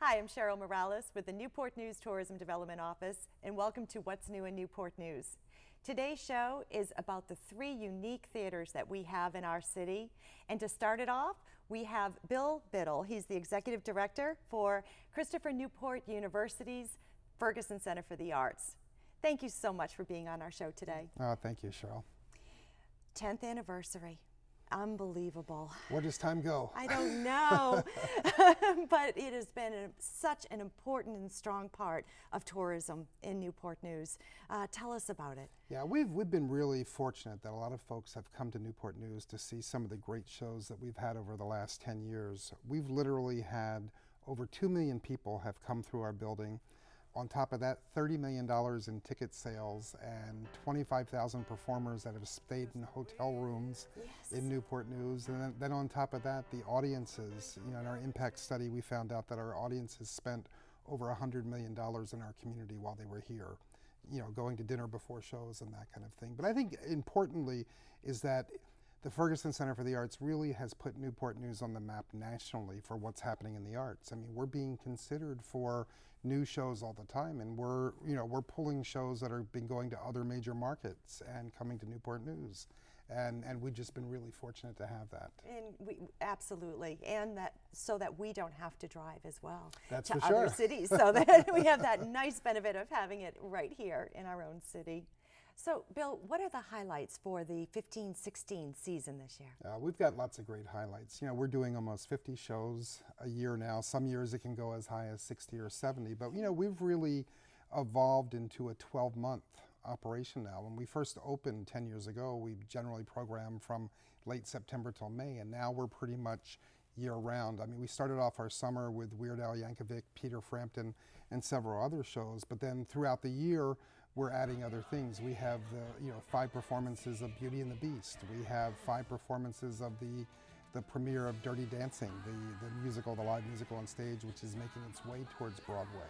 Hi, I'm Cheryl Morales with the Newport News Tourism Development Office, and welcome to What's New in Newport News. Today's show is about the 3 unique theaters that we have in our city. And to start it off, we have Bill Biddle. He's the Executive Director for Christopher Newport University's Ferguson Center for the Arts. Thank you so much for being on our show today. Oh, thank you, Cheryl. 10th anniversary. Unbelievable. Where does time go? I don't know, but it has been such an important and strong part of tourism in Newport News. Tell us about it. Yeah, we've been really fortunate that a lot of folks have come to Newport News to see some of the great shows that we've had over the last 10 years. We've literally had over 2 million people have come through our building. On top of that, $30 million in ticket sales and 25,000 performers that have stayed in hotel rooms in Newport News. And then on top of that, the audiences, in our impact study, we found out that our audiences spent over $100 million in our community while they were here, going to dinner before shows and that kind of thing. But I think importantly is that the Ferguson Center for the Arts really has put Newport News on the map nationally for what's happening in the arts. I mean, we're being considered for new shows all the time, and we're pulling shows that have been going to other major markets and coming to Newport News. And we've just been really fortunate to have that. And absolutely, and so that we don't have to drive as well to other cities, so that we have that nice benefit of having it right here in our own city. So, Bill, what are the highlights for the 15-16 season this year? We've got lots of great highlights. We're doing almost 50 shows a year now. Some years it can go as high as 60 or 70. But, we've really evolved into a 12-month operation now. When we first opened 10 years ago, we generally programmed from late September till May, and now we're pretty much year-round. I mean, we started off our summer with Weird Al Yankovic, Peter Frampton, and several other shows. But then throughout the year, we're adding other things. We have the 5 performances of Beauty and the Beast. We have 5 performances of the premiere of Dirty Dancing, the musical, the live musical on stage, which is making its way towards Broadway.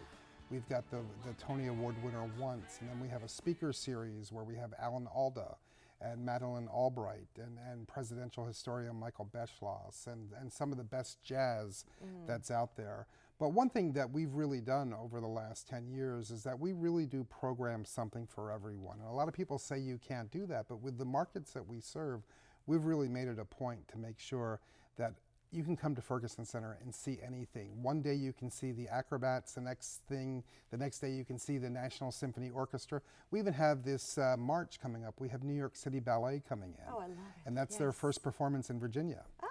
We've got the Tony Award winner Once, and then we have a speaker series where we have Alan Alda and Madeleine Albright and presidential historian Michael Beschloss and some of the best jazz that's out there. But one thing that we've really done over the last 10 years is that we really do program something for everyone. And a lot of people say you can't do that, but with the markets that we serve, we've really made it a point to make sure that you can come to Ferguson Center and see anything. One day you can see the Acrobats, the next day you can see the National Symphony Orchestra. We even have this March coming up. We have New York City Ballet coming in. Oh, I love it. And that's their first performance in Virginia. Great.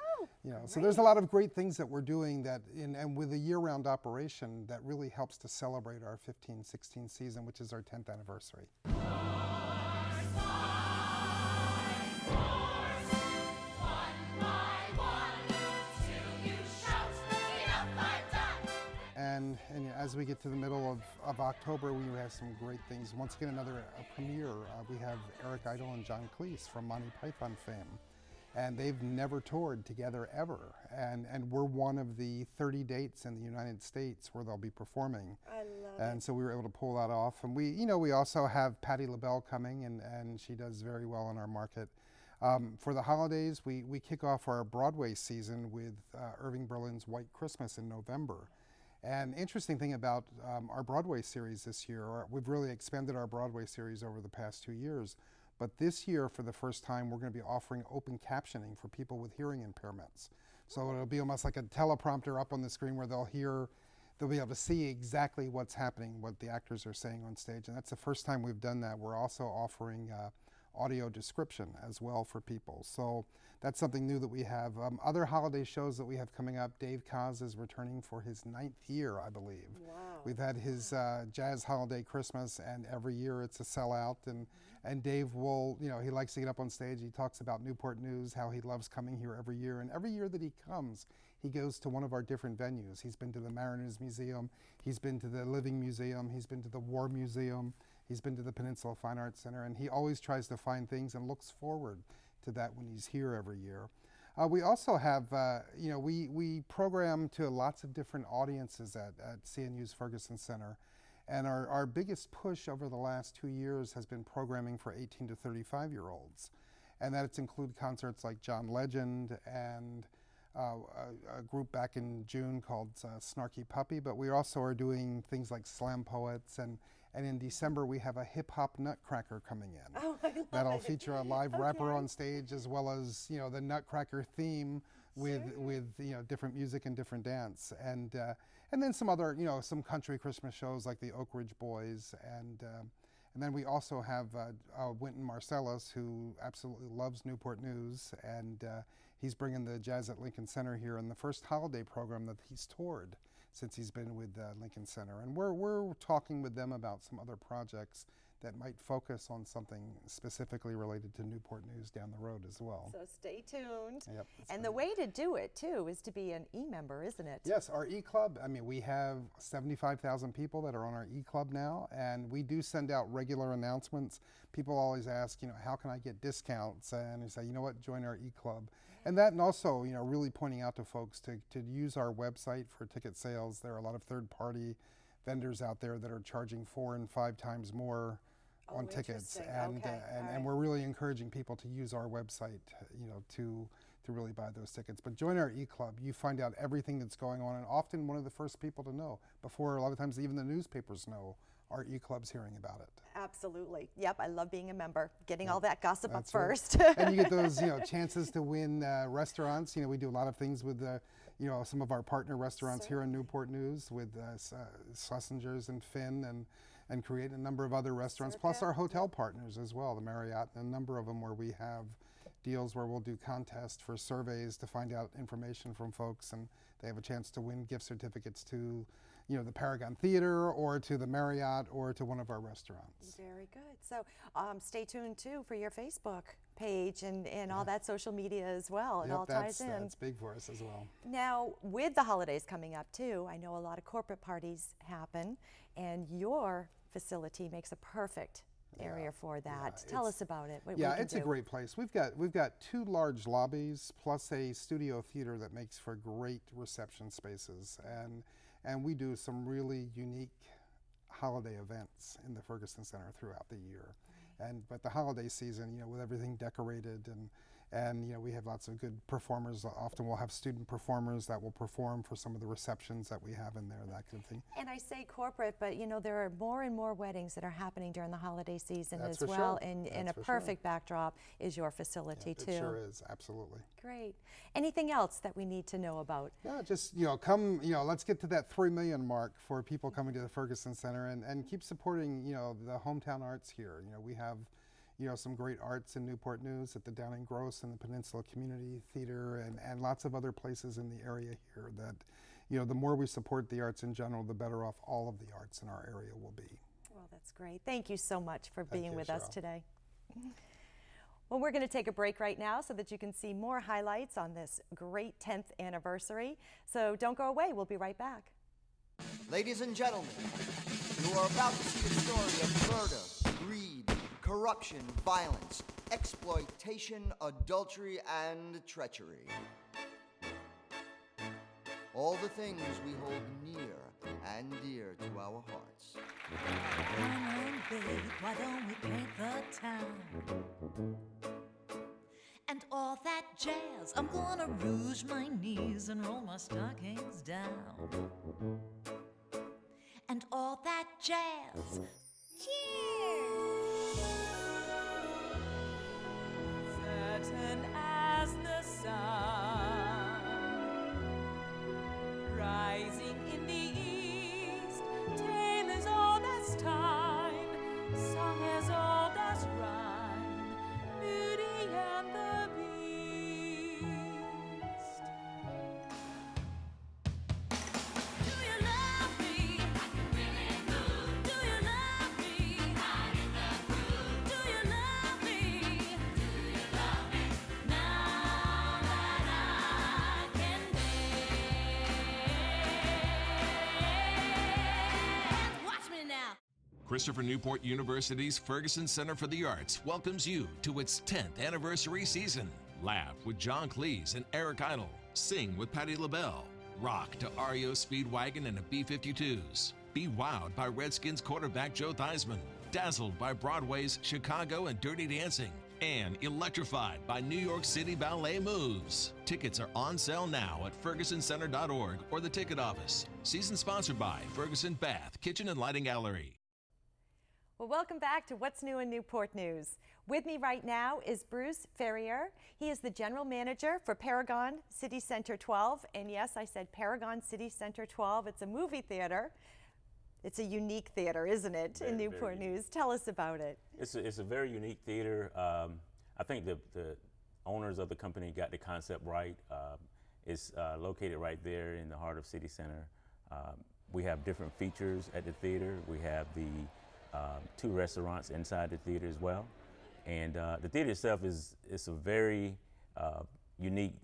So there's a lot of great things that we're doing and with a year-round operation that really helps to celebrate our 15-16 season, which is our 10th anniversary. And as we get to the middle of October, we have some great things. Once again, another premiere. We have Eric Idle and John Cleese from Monty Python fame. And they've never toured together ever. And we're one of the 30 dates in the United States where they'll be performing. I love it. And so we were able to pull that off. And we also have Patti LaBelle coming, and she does very well in our market. For the holidays, we kick off our Broadway season with Irving Berlin's White Christmas in November. And interesting thing about our Broadway series this year, we've really expanded our Broadway series over the past 2 years. But this year, for the first time, we're going to be offering open captioning for people with hearing impairments. So it'll be almost like a teleprompter up on the screen where they'll be able to see exactly what's happening, what the actors are saying on stage. And that's the first time we've done that. We're also offering audio description as well for people. So that's something new that we have. Other holiday shows that we have coming up, Dave Koz is returning for his 9th year, I believe. Wow. We've had his Jazz Holiday Christmas, and every year it's a sellout. And Dave will, he likes to get up on stage. He talks about Newport News, how he loves coming here every year. And every year that he comes, he goes to one of our different venues. He's been to the Mariners Museum. He's been to the Living Museum. He's been to the War Museum. He's been to the Peninsula Fine Arts Center. And he always tries to find things and looks forward to that when he's here every year. We also have, we program to lots of different audiences at CNU's Ferguson Center. And our biggest push over the last 2 years has been programming for 18 to 35-year-olds. And that's include concerts like John Legend and a group back in June called Snarky Puppy, but we also are doing things like slam poets, and in December we have a hip-hop nutcracker coming in. Oh, I love That'll it. feature a live rapper Okay. on stage, as well as, you know, the nutcracker theme with you know, different music and different dance, and then some other, you know, some country Christmas shows like the Oak Ridge Boys, and then we also have Wynton Marsalis, who absolutely loves Newport News, and he's bringing the Jazz at Lincoln Center here in the first holiday program that he's toured since he's been with Lincoln Center. And we're talking with them about some other projects that might focus on something specifically related to Newport News down the road as well. So stay tuned. Yep, And the way to do it, too, is to be an e-member, isn't it? Yes, our e-club, I mean, we have 75,000 people that are on our e-club now, and we do send out regular announcements. People always ask, you know, how can I get discounts? And we say, you know what, join our e-club. And that, and also, you know, really pointing out to folks to use our website for ticket sales. There are a lot of third-party vendors out there that are charging 4 and 5 times more on tickets, and and we're really encouraging people to use our website, you know, to really buy those tickets. But join our e-club. You find out everything that's going on, and often one of the first people to know, before a lot of times even the newspapers know, our e-club's hearing about it. Absolutely. Yep, I love being a member, getting all that gossip up That's right. first. And you get those, you know, chances to win restaurants. You know, we do a lot of things with you know, some of our partner restaurants here in Newport News with Schlesinger's and Finn, and create a number of other restaurants, plus our hotel partners as well, the Marriott, and a number of them where we have deals where we'll do contests for surveys to find out information from folks, and they have a chance to win gift certificates to, you know, the Paragon Theater or to the Marriott or to one of our restaurants. Very good. So stay tuned, too, for your Facebook page and all that social media as well. It all ties in. That's big for us as well. Now, with the holidays coming up, too, I know a lot of corporate parties happen, and your facility makes a perfect area for that. Tell us about it. It's a great place. We've got 2 large lobbies plus a studio theater that makes for great reception spaces, and we do some really unique holiday events in the Ferguson Center throughout the year. But the holiday season, you know, with everything decorated and you know, we have lots of good performers. Often we'll have student performers that will perform for some of the receptions that we have in there, that kind of thing. And I say corporate, but you know, there are more and more weddings that are happening during the holiday season That's as for well. sure. And a perfect backdrop is your facility too. It sure is, absolutely. Great. Anything else that we need to know about? Yeah, just, you know, come, you know, let's get to that 3 million mark for people coming to the Ferguson Center, and keep supporting, you know, the hometown arts here. You know, we have, you know, some great arts in Newport News at the Downing Gross and the Peninsula Community Theater, and lots of other places in the area here that, you know, the more we support the arts in general, the better off all of the arts in our area will be. Well, that's great. Thank you so much for being with us Cheryl. today. Well, we're going to take a break right now so that you can see more highlights on this great 10th anniversary. So don't go away. We'll be right back. Ladies and gentlemen, you are about to see a story of murder, greed, corruption, violence, exploitation, adultery, and treachery. All the things we hold near and dear to our hearts. Come on, babe, why don't we paint the town? And all that jazz, I'm gonna rouge my knees and roll my stockings down. And all that jazz. Cheers! Certain as the sun, rising in the east, tale as old as time, song as old as rhyme, Beauty and the Beast. Do you love me? Do you love me? Do you love me? Now that I can dance, watch me now. Christopher Newport University's Ferguson Center for the Arts welcomes you to its 10th anniversary season. Laugh with John Cleese and Eric Idle. Sing with Patti LaBelle. Rock to REO Speedwagon and the B-52s. Be wowed by Redskins quarterback Joe Theismann. Dazzled by Broadway's Chicago and Dirty Dancing. and electrified by New York City Ballet Moves. Tickets are on sale now at fergusoncenter.org or the ticket office. Season sponsored by Ferguson Bath Kitchen and Lighting Gallery. Well, welcome back to What's New in Newport News. With me right now is Bruce Ferrier. He is the general manager for Paragon City Center 12. And yes, I said Paragon City Center 12. It's a movie theater. It's a unique theater, isn't it, in Newport News? Tell us about it. It's a very unique theater. I think the owners of the company got the concept right. It's located right there in the heart of City Center. We have different features at the theater. We have the 2 restaurants inside the theater as well. And the theater itself is a very unique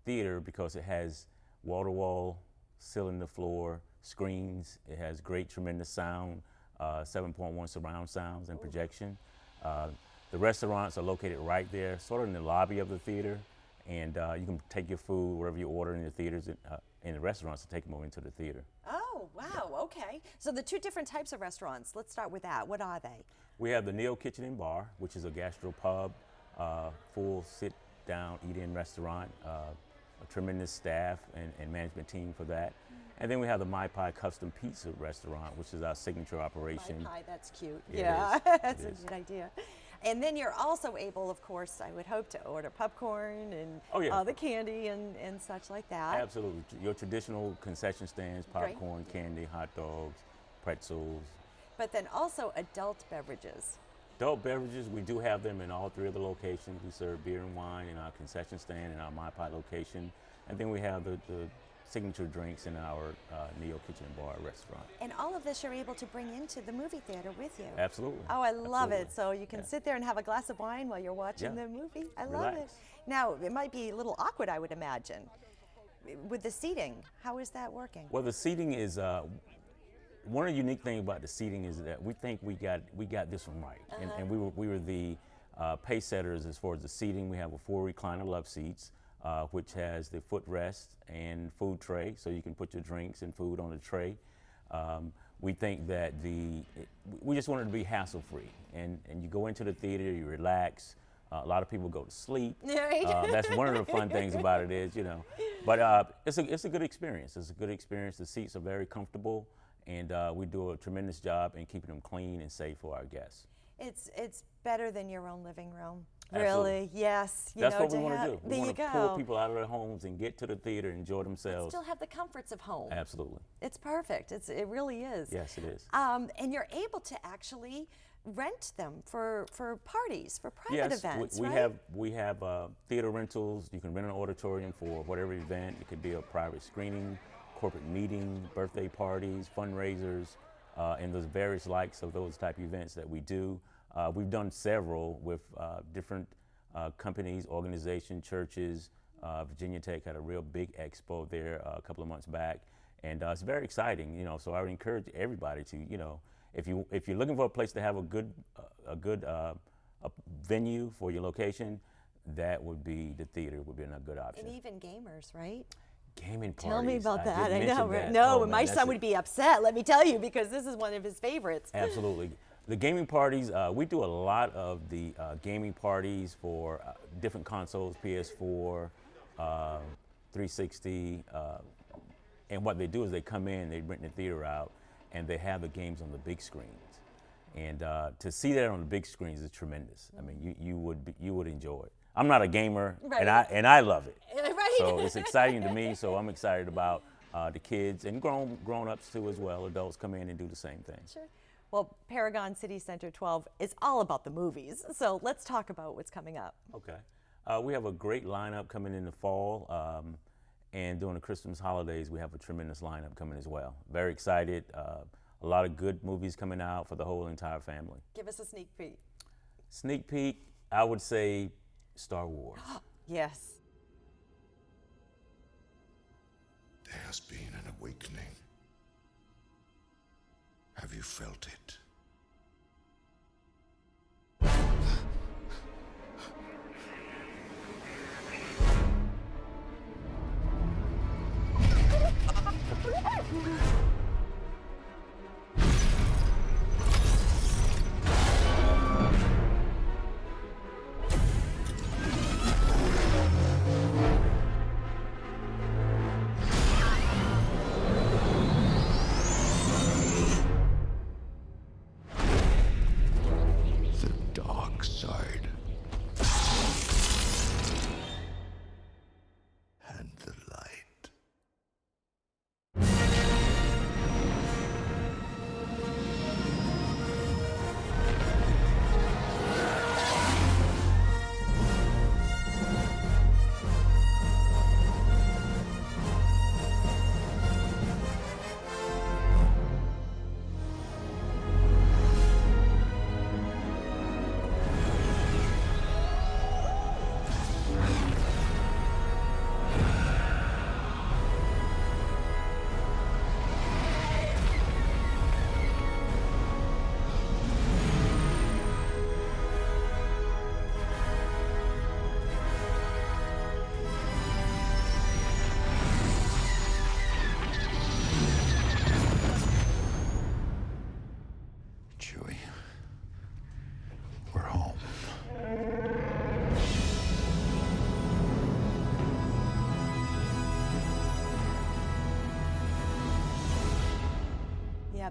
theater because it has wall-to-wall, ceiling-to-floor screens. It has great, tremendous sound, 7.1 surround sounds and projection. The restaurants are located right there, sort of in the lobby of the theater, and you can take your food, wherever you order in the theaters, in the restaurants, to take them over into the theater. Oh, wow, okay. So the 2 different types of restaurants, let's start with that. What are they? We have the Neo Kitchen and Bar, which is a gastropub, full sit-down, eat-in restaurant, a tremendous staff and management team for that. And then we have the My Pie Custom Pizza Restaurant, which is our signature operation. My Pie, that's cute. It Yeah, is. that's a It is. good idea. And then you're also able, of course, I would hope, to order popcorn and Oh, yeah. the candy and such like that. Absolutely. Your traditional concession stands, Great. popcorn, candy, hot dogs, pretzels. But then also adult beverages. Adult beverages, we do have them in all 3 of the locations. We serve beer and wine in our concession stand in our My Pie location. And then we have the signature drinks in our Neo Kitchen and Bar restaurant. And all of this you're able to bring into the movie theater with you. Absolutely. Oh, I love Absolutely. it. So you can sit there and have a glass of wine while you're watching Yeah. the movie. I love it. Relax. Now, it might be a little awkward, I would imagine. With the seating, how is that working? Well, the seating is one of the unique things about the seating is that we think we got this one right, and we were the pace setters as far as the seating. We have a 4 recliner love seats, which has the footrest and food tray, so you can put your drinks and food on the tray. We think that we just wanted to be hassle-free, and you go into the theater, you relax. A lot of people go to sleep. Right. That's one of the fun things about it is, but it's a good experience. It's a good experience. The seats are very comfortable, and we do a tremendous job in keeping them clean and safe for our guests. It's better than your own living room. Absolutely. Really, yes. That's what we want to do. There We you want to go. pull people out of their homes and get to the theater, enjoy But themselves. still have the comforts of home. Absolutely. It's perfect. It really is. Yes, it is. And you're able to actually rent them for parties, for private Yes, events, we right? have theater rentals. You can rent an auditorium for whatever event. It could be a private screening, corporate meeting, birthday parties, fundraisers, and there's various likes of those type of events that we do. We've done several with different companies, organizations, churches. Virginia Tech had a real big expo there a couple of months back, and it's very exciting. So I would encourage everybody to, if you're looking for a place to have a good venue for your location, that would be the theater. Would be a good option. And even gamers, right? Gaming parties. Tell me about that. did I know. mention that. No, Oh, man, my that's son would be upset, let me tell you, because this is one of his favorites. Absolutely. The gaming parties, we do a lot of the gaming parties for different consoles, PS4, 360, and what they do is they come in, they rent the theater out, and they have the games on the big screens. And to see that on the big screens is tremendous. I mean, you would enjoy it. I'm not a gamer, Right. and I love it. Right. So it's exciting to me. So I'm excited about the kids and grown-ups too as well. Adults come in and do the same thing. Sure. Well, Paragon City Center 12 is all about the movies. So let's talk about what's coming up. Okay. We have a great lineup coming in the fall, and during the Christmas holidays, we have a tremendous lineup coming as well. Very excited. A lot of good movies coming out for the whole entire family. Give us a sneak peek. Sneak peek, I would say Star Wars. Yes. There has been an awakening. Have you felt it?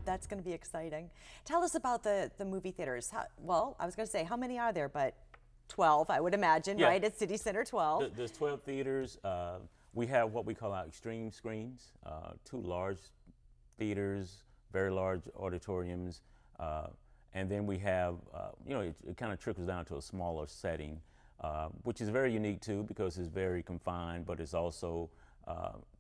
that's going to be exciting. Tell us about the movie theaters. Well, I was going to say, how many are there? But 12, I would imagine, Yeah. right? At City Center 12. There's 12 theaters. We have what we call our extreme screens, 2 large theaters, very large auditoriums, and then we have, it kind of trickles down to a smaller setting, which is very unique too because it's very confined, but it's also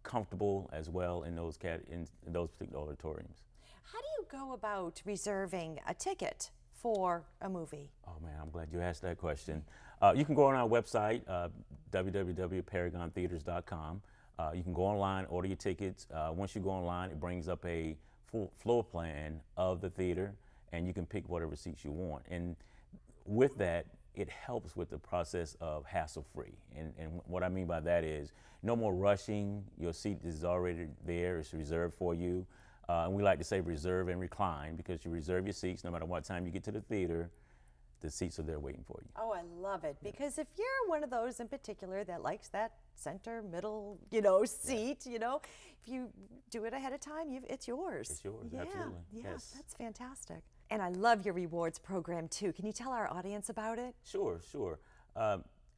comfortable as well in those particular auditoriums. How do you go about reserving a ticket for a movie? Oh man, I'm glad you asked that question. You can go on our website, www.paragontheaters.com. You can go online, order your tickets. Once you go online, it brings up a full floor plan of the theater, and you can pick whatever seats you want. And with that, it helps with the process of hassle-free. And what I mean by that is no more rushing. Your seat is already there. It's reserved for you. And we like to say reserve and recline because you reserve your seats no matter what time you get to the theater. The seats are there waiting for you. Oh, I love it. Because if you're one of those in particular that likes that center, middle, seat, if you do it ahead of time, it's yours. It's yours, yeah, absolutely. Yeah, Yes. That's fantastic. And I love your rewards program too. Can you tell our audience about it? Sure.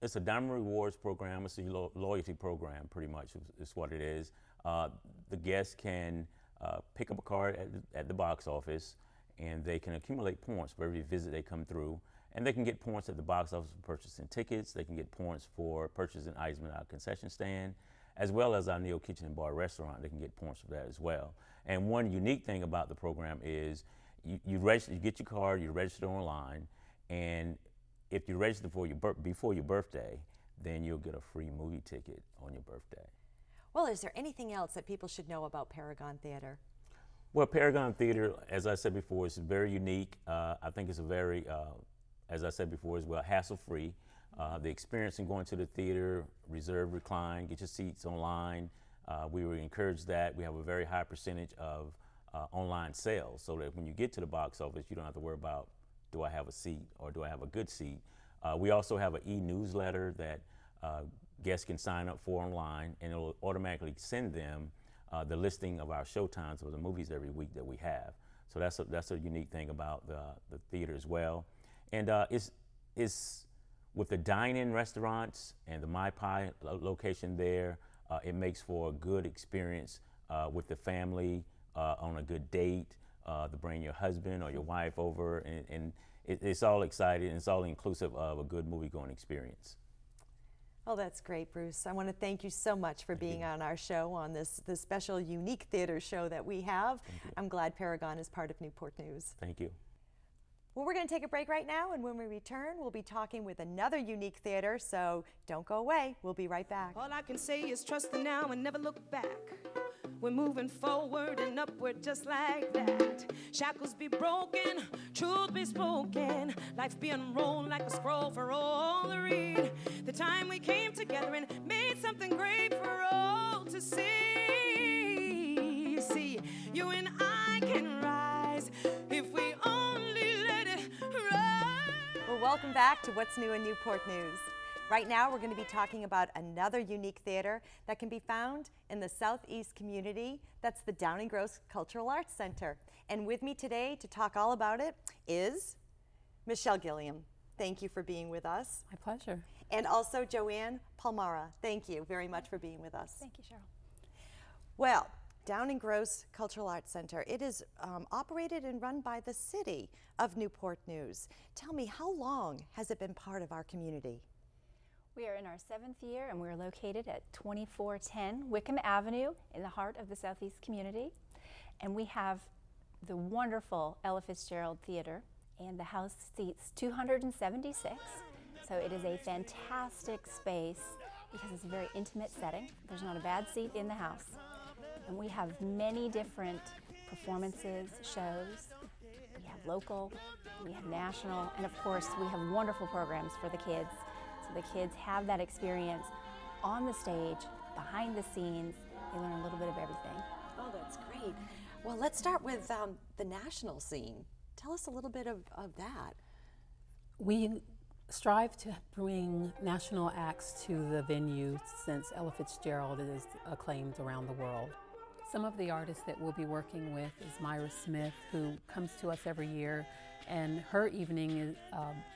It's a Diamond Rewards program. It's a loyalty program, pretty much, is what it is. The guests can pick up a card at the box office, and they can accumulate points for every visit they come through. And they can get points at the box office for purchasing tickets. They can get points for purchasing items at our concession stand, as well as our Neo Kitchen and Bar restaurant. They can get points for that as well. And one unique thing about the program is you get your card, you register online, and if you register before your birthday, then you'll get a free movie ticket on your birthday. Well, is there anything else that people should know about Paragon Theater? Well, Paragon Theater, as I said before, is very unique. I think it's a very, as I said before as well, hassle-free. The experience in going to the theater, reserve, recline, get your seats online. We would encourage that. We have a very high percentage of online sales, so that when you get to the box office, you don't have to worry about, do I have a seat or do I have a good seat? We also have an e-newsletter that guests can sign up for online, and it will automatically send them the listing of our showtimes of the movies every week that we have. So that's a unique thing about the theater as well. And it's with the dine-in restaurants and the My Pie location there, it makes for a good experience with the family on a good date, to bring your husband or your wife over, and it's all exciting, and it's all inclusive of a good movie-going experience. Oh, that's great, Bruce. I want to thank you so much for being on our show, on this special, unique theater show that we have. I'm glad Paragon is part of Newport News. Thank you. Well, we're going to take a break right now, and when we return, we'll be talking with another unique theater, so don't go away. We'll be right back. All I can say is trust the now and never look back. We're moving forward and upward just like that. Shackles be broken, truth be spoken. Life be unrolled like a scroll for all to read. The time we came together and made something great for all to see. See, you and I can rise if we only let it rise. Well, welcome back to What's New in Newport News. Right now, we're going to be talking about another unique theater that can be found in the Southeast community. That's the Downing Gross Cultural Arts Center. And with me today to talk all about it is Michelle Gilliam. Thank you for being with us. My pleasure. And also Joanne Palmara. Thank you very much for being with us. Thank you, Cheryl. Well, Downing Gross Cultural Arts Center, it is operated and run by the city of Newport News. Tell me, how long has it been part of our community? We are in our 7th year, and we're located at 2410 Wickham Avenue in the heart of the Southeast community. And we have the wonderful Ella Fitzgerald Theater, and the house seats 276. So it is a fantastic space because it's a very intimate setting. There's not a bad seat in the house. And we have many different performances, shows. We have local, we have national, and of course we have wonderful programs for the kids. So the kids have that experience on the stage, behind the scenes. They learn a little bit of everything. Oh, that's great. Well, let's start with the national scene. Tell us a little bit of that. We strive to bring national acts to the venue since Ella Fitzgerald is acclaimed around the world. Some of the artists that we'll be working with is Myra Smith, who comes to us every year, and her evening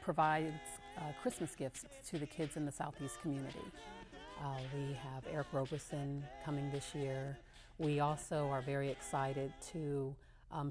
provides Christmas gifts to the kids in the Southeast community. We have Eric Roberson coming this year. We also are very excited to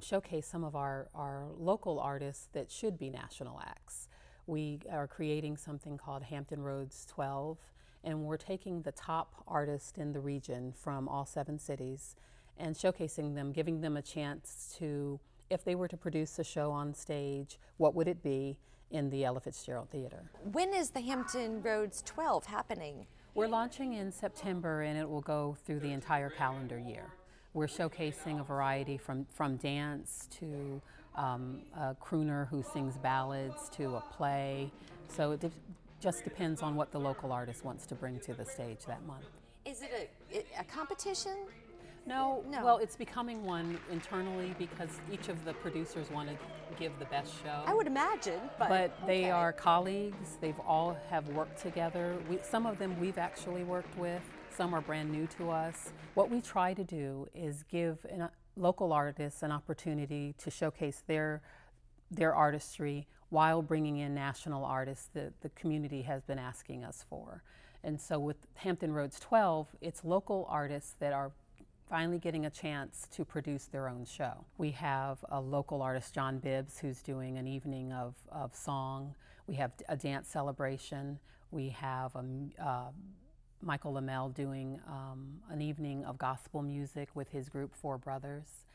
showcase some of our local artists that should be national acts. We are creating something called Hampton Roads 12, and we're taking the top artists in the region from all 7 cities and showcasing them, giving them a chance to, if they were to produce a show on stage, what would it be in the Ella Fitzgerald Theater? When is the Hampton Roads 12 happening? We're launching in September, and it will go through the entire calendar year. We're showcasing a variety from dance to a crooner who sings ballads to a play. So it just depends on what the local artist wants to bring to the stage that month. Is it a competition? No, well, it's becoming one internally because each of the producers want to give the best show. I would imagine, but they are colleagues. They've all have worked together. Some of them we've actually worked with. Some are brand new to us. What we try to do is give local artists an opportunity to showcase their artistry while bringing in national artists that the community has been asking us for. And so with Hampton Roads 12, it's local artists that are finally getting a chance to produce their own show. We have a local artist, John Bibbs, who's doing an evening of song. We have a dance celebration. We have Michael Lamel doing an evening of gospel music with his group, Four Brothers.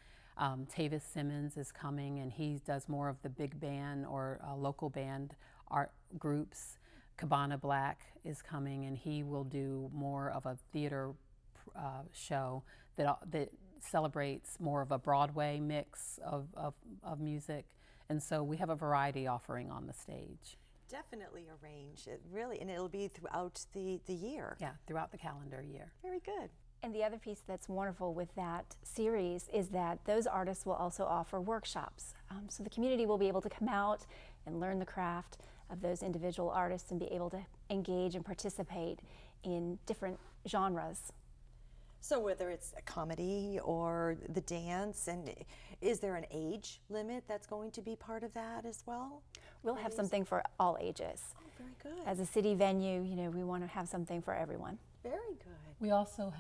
Tavis Simmons is coming, and he does more of the big band or local band art groups. Cabana Black is coming, and he will do more of a theater show that celebrates more of a Broadway mix of music. And so we have a variety offering on the stage. Definitely a range, and it'll be throughout the year. Yeah, throughout the calendar year. Very good. And the other piece that's wonderful with that series is that those artists will also offer workshops. So the community will be able to come out and learn the craft of those individual artists and be able to engage and participate in different genres. So whether it's a comedy or the dance, and is there an age limit that's going to be part of that as well? We'll have something for all ages. Oh, very good. As a city venue, we want to have something for everyone. Very good. We also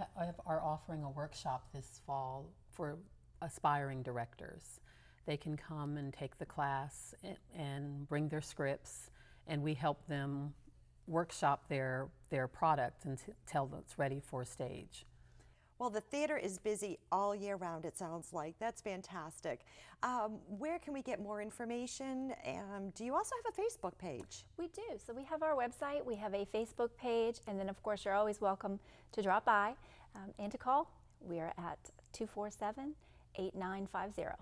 are offering a workshop this fall for aspiring directors. They can come and take the class and bring their scripts, and we help them workshop their product until it's ready for stage. Well, the theater is busy all year round, it sounds like. That's fantastic. Where can we get more information? Do you also have a Facebook page? We do. So we have our website, we have a Facebook page, and then of course you're always welcome to drop by and to call. We are at 247-8950.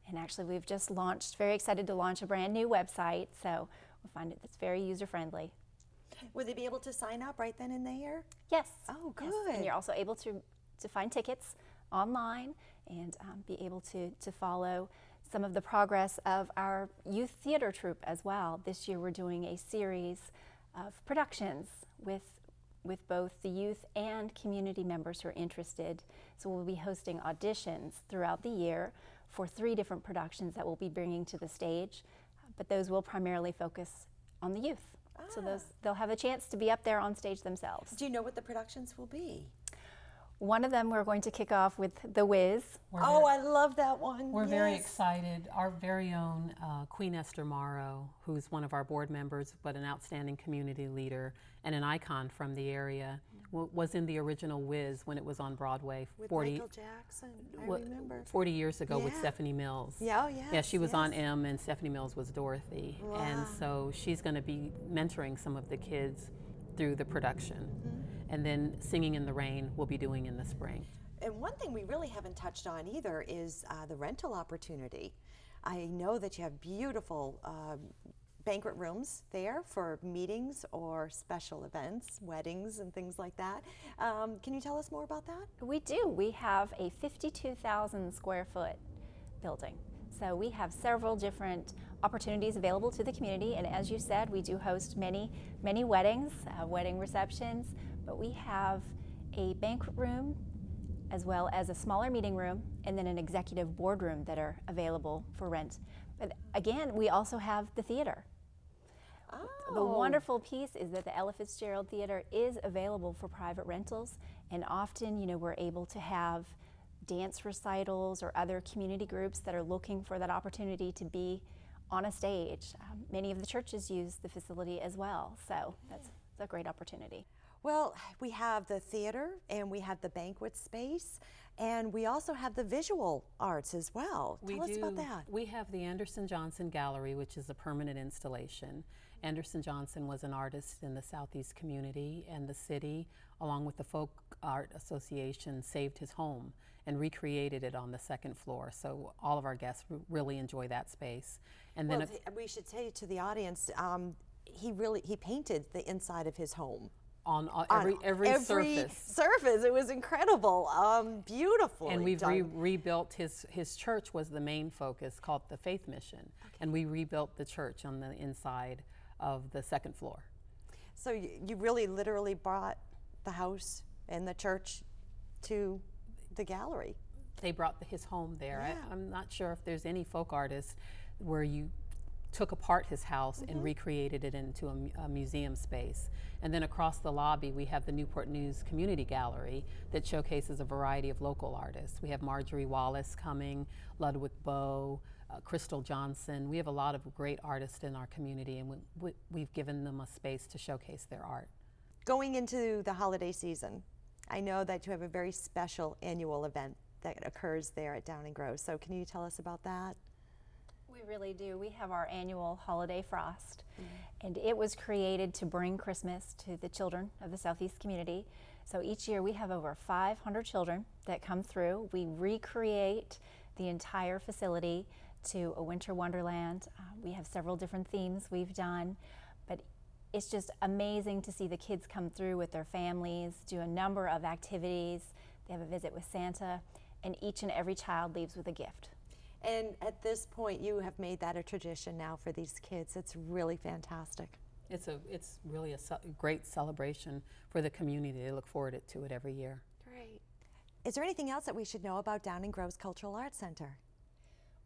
And actually we've just launched, very excited to launch a brand new website, so we find it that's very user-friendly. Would they be able to sign up right then and there? Yes. Oh, good. Yes. And you're also able to find tickets online and be able to follow some of the progress of our youth theater troupe as well. This year we're doing a series of productions with both the youth and community members who are interested. So we'll be hosting auditions throughout the year for 3 different productions that we'll be bringing to the stage, but those will primarily focus on the youth. So they'll have a chance to be up there on stage themselves. Do you know what the productions will be? One of them we're going to kick off with The Wiz. I love that one. We're very excited. Our very own Queen Esther Morrow, who's one of our board members, but an outstanding community leader and an icon from the area, was in the original Wiz when it was on Broadway. With Michael Jackson, I remember. 40 years ago with Stephanie Mills. Yeah, yes. Yeah, she was on M and Stephanie Mills was Dorothy. Wow. And so she's going to be mentoring some of the kids through the production. Mm-hmm. And then Singing in the Rain we'll be doing in the spring. And one thing we really haven't touched on either is the rental opportunity. I know that you have beautiful banquet rooms there for meetings or special events, weddings and things like that. Can you tell us more about that? We do. We have a 52,000 square foot building. So we have several different opportunities available to the community, and as you said, we do host many weddings, wedding receptions, but we have a banquet room, as well as a smaller meeting room and then an executive boardroom that are available for rent. But again, we also have the theater. The wonderful piece is that the Ella Fitzgerald Theater is available for private rentals, and often, you know, we're able to have dance recitals or other community groups that are looking for that opportunity to be on a stage. Many of the churches use the facility as well, so that's a great opportunity. Well, we have the theater and we have the banquet space, and we also have the visual arts as well. Tell us about that. We have the Anderson Johnson Gallery, which is a permanent installation. Anderson Johnson was an artist in the Southeast community, and the city, along with the Folk Art Association, saved his home and recreated it on the second floor. So all of our guests really enjoy that space. And then we should say to the audience, he painted the inside of his home. On every surface. It was incredible, beautiful. And we've rebuilt his church was the main focus, called the Faith Mission, and we rebuilt the church on the inside of the second floor. So you really literally brought the house and the church to the gallery. They brought his home there. Yeah. I'm not sure if there's any folk artist where you took apart his house and recreated it into a museum space. And then across the lobby, we have the Newport News Community Gallery that showcases a variety of local artists. We have Marjorie Wallace coming, Ludwig Bowe, Crystal Johnson. We have a lot of great artists in our community, and we've given them a space to showcase their art. Going into the holiday season, I know that you have a very special annual event that occurs there at Down and Grow. So can you tell us about that? We really do. We have our annual Holiday Frost, and it was created to bring Christmas to the children of the Southeast community. So each year we have over 500 children that come through. We recreate the entire facility to a winter wonderland. We have several different themes we've done, but it's just amazing to see the kids come through with their families, do a number of activities. They have a visit with Santa, and each and every child leaves with a gift. And at this point, you have made that a tradition now for these kids. It's really fantastic. It's really a great celebration for the community. They look forward to it every year. Great. Is there anything else that we should know about Down and Grow's Cultural Arts Center?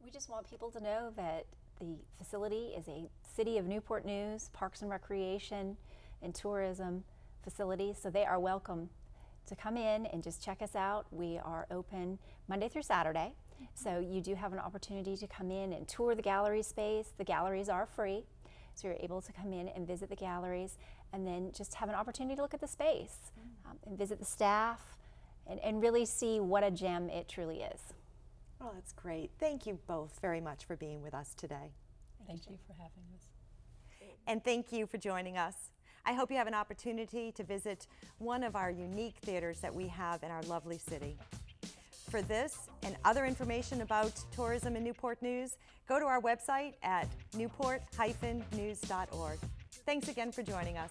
We just want people to know that the facility is a City of Newport News, Parks and Recreation, and Tourism facility, so they are welcome to come in and just check us out. We are open Monday through Saturday, so you do have an opportunity to come in and tour the gallery space. The galleries are free, so you're able to come in and visit the galleries, and then just have an opportunity to look at the space and visit the staff and really see what a gem it truly is. Oh, that's great. Thank you both very much for being with us today. Thank you for having us. And thank you for joining us. I hope you have an opportunity to visit one of our unique theaters that we have in our lovely city. For this and other information about tourism in Newport News, go to our website at newport-news.org. Thanks again for joining us.